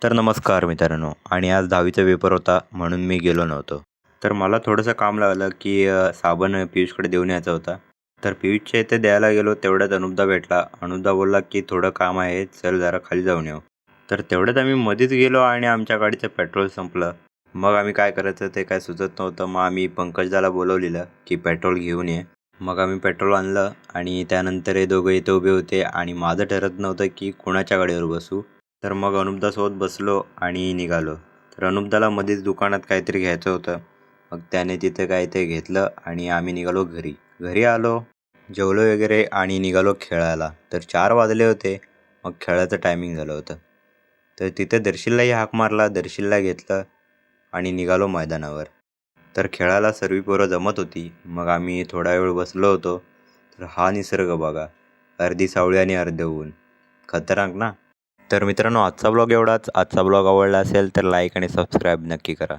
तर नमस्कार मित्रांनो. आणि आज 10वीचा पेपर होता म्हणून मी गेलो नव्हतो. तर मला थोडंसं काम लागलं की साबण पियुषकडे देऊन यायचा होता. तर पियुषच्या इथे द्यायला गेलो तेवढ्यात अनुपदा भेटला. अनुपदा बोलला की थोडं काम आहे, चल जरा खाली जाऊन येऊ. तर तेवढ्यात आम्ही मध्येच गेलो आणि आमच्या गाडीचं पेट्रोल संपलं. मग आम्ही काय करायचं ते काय सुचत नव्हतं. मग आम्ही पंकजदाला बोलवलेलं की पेट्रोल घेऊन ये. मग आम्ही पेट्रोल आणलं आणि त्यानंतर हे दोघं इथे उभे होते आणि माझं ठरत नव्हतं की कोणाच्या गाडीवर बसू. तर मग अनुपदासोबत बसलो आणि निघालो. तर अनुपदाला मध्येच दुकानात काहीतरी घ्यायचं होतं. मग त्याने तिथं काय ते घेतलं आणि आम्ही निघालो घरी. घरी आलो, जेवलो वगैरे आणि निघालो खेळायला. तर 4 वाजले होते. मग खेळायचं टायमिंग झालं होतं. तर तिथे दर्शीललाही हाक मारला, दर्शीलला घेतलं आणि निघालो मैदानावर. तर खेळायला सर्व पोरं जमत होती. मग आम्ही थोडा वेळ बसलो होतो. तर हा निसर्ग बघा, अर्धी सावळी आणि अर्धे ऊन, खतरनाक ना. तर मित्रांनो, आजचा ब्लॉग एवढाच. आजचा ब्लॉग आवडला असेल तर लाईक आणि सबस्क्राईब नक्की करा.